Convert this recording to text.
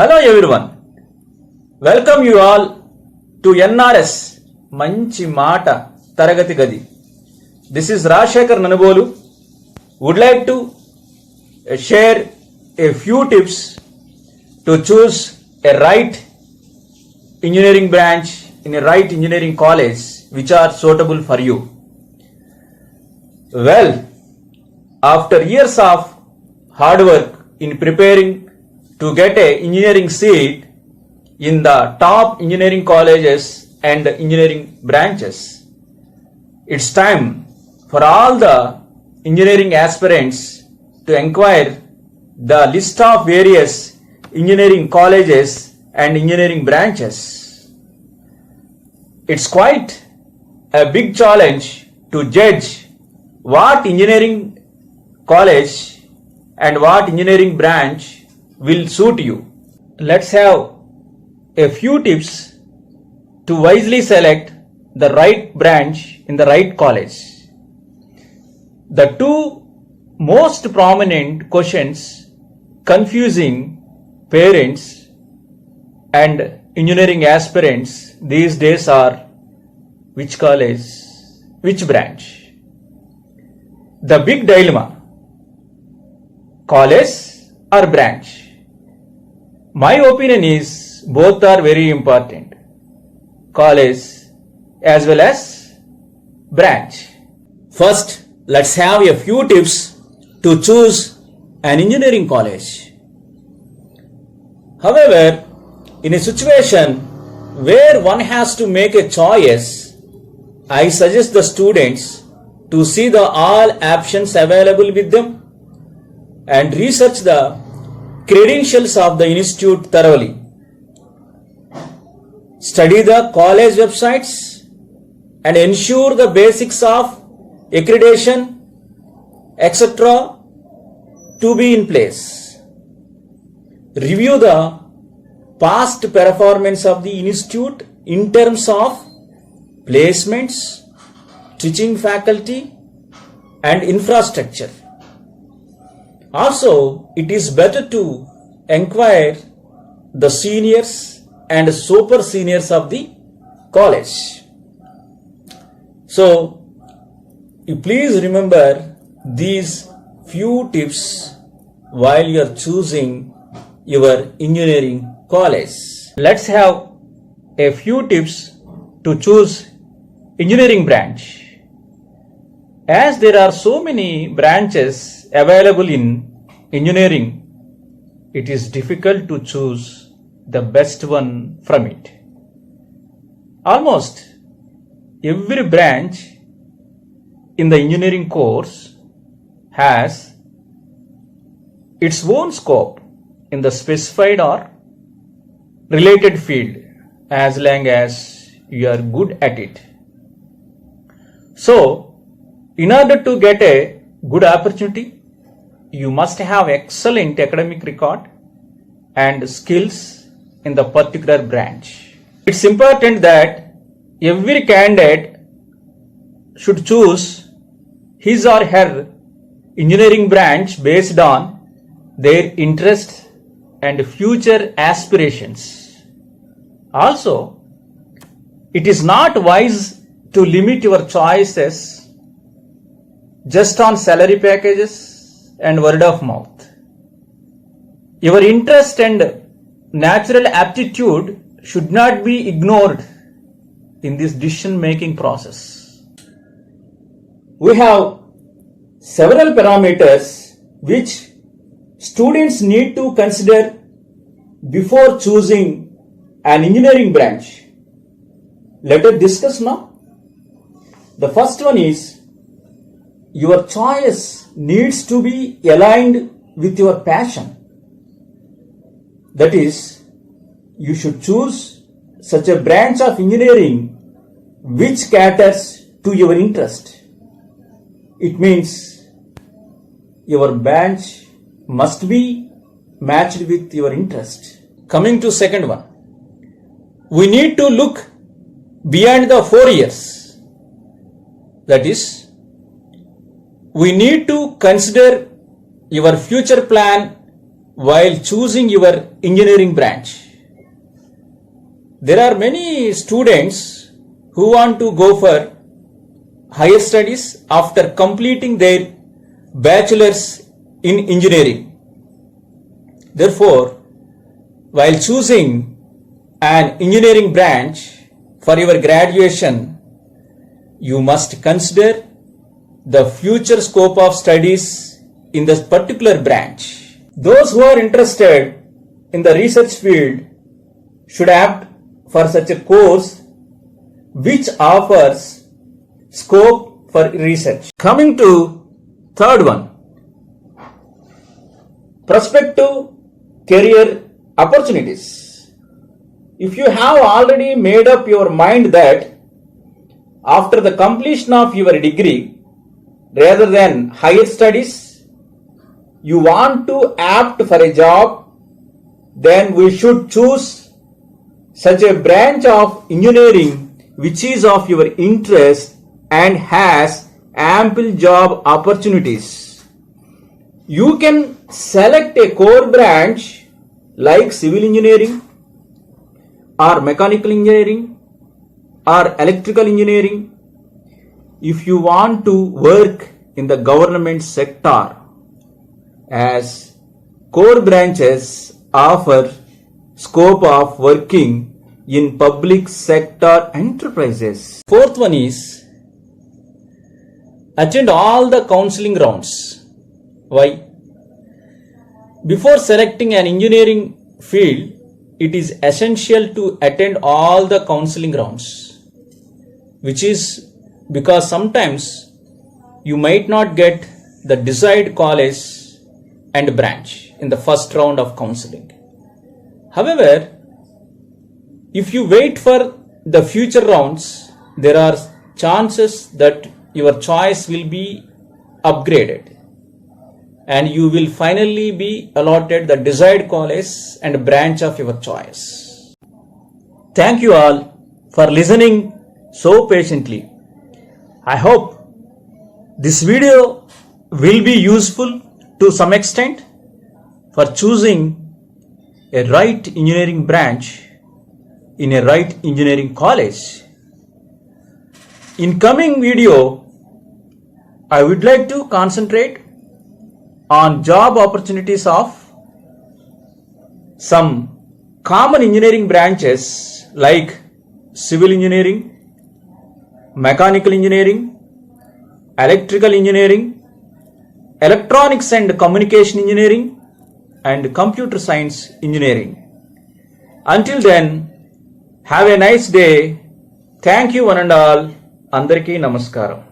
Hello everyone. Welcome you all to NRS Manchi Mata Taragati Gadi. This is Rajshekhar Nanabolu. Would like to share a few tips to choose a right engineering branch in a right engineering college which are suitable for you. Well, after years of hard work in preparing to get a engineering seat in the top engineering colleges and engineering branches, it's time for all the engineering aspirants to inquire the list of various engineering colleges and engineering branches. It's quite a big challenge to judge what engineering college and what engineering branch will suit you. Let's have a few tips to wisely select the right branch in the right college. The two most prominent questions confusing parents and engineering aspirants these days are: which college, which branch? The big dilemma: college or branch? My opinion is both are very important, college as well as branch. First, let's have a few tips to choose an engineering college. However, in a situation where one has to make a choice, I suggest the students to see the all options available with them and research the credentials of the institute thoroughly. Study the college websites and ensure the basics of accreditation, etc. to be in place. Review the past performance of the institute in terms of placements, teaching faculty, and infrastructure. Also, it is better to inquire the seniors and super seniors of the college. So, you please remember these few tips while you are choosing your engineering college. Let's have a few tips to choose engineering branch. As there are so many branches available in engineering, it is difficult to choose the best one from it. Almost every branch in the engineering course has its own scope in the specified or related field as long as you are good at it. So, in order to get a good opportunity, you must have excellent academic record and skills in the particular branch. It's important that every candidate should choose his or her engineering branch based on their interest and future aspirations. Also, it is not wise to limit your choices just on salary packages and word of mouth. Your interest and natural aptitude should not be ignored in this decision making process. We have several parameters which students need to consider before choosing an engineering branch. Let us discuss now. The first one is, your choice needs to be aligned with your passion. That is, you should choose such a branch of engineering which caters to your interest. It means your branch must be matched with your interest. Coming to second one, we need to look beyond the 4 years. That is, we need to consider your future plan while choosing your engineering branch. There are many students who want to go for higher studies after completing their bachelor's in engineering. Therefore, while choosing an engineering branch for your graduation, you must consider the future scope of studies in this particular branch. Those who are interested in the research field should opt for such a course which offers scope for research. Coming to third one, prospective career opportunities. If you have already made up your mind that after the completion of your degree, rather than higher studies, you want to opt for a job, then we should choose such a branch of engineering which is of your interest and has ample job opportunities. You can select a core branch like civil engineering or mechanical engineering or electrical engineering if you want to work in the government sector, as core branches offer scope of working in public sector enterprises. Fourth one is attend all the counseling rounds. Why? Before selecting an engineering field, it is essential to attend all the counseling rounds, which is because sometimes you might not get the desired college and branch in the first round of counseling. However, if you wait for the future rounds, there are chances that your choice will be upgraded and you will finally be allotted the desired college and branch of your choice. Thank you all for listening so patiently. I hope this video will be useful to some extent for choosing a right engineering branch in a right engineering college. In coming video, I would like to concentrate on job opportunities of some common engineering branches like civil engineering, mechanical engineering, electrical engineering, electronics and communication engineering, and computer science engineering. Until then, have a nice day. Thank you one and all. Andariki namaskaram.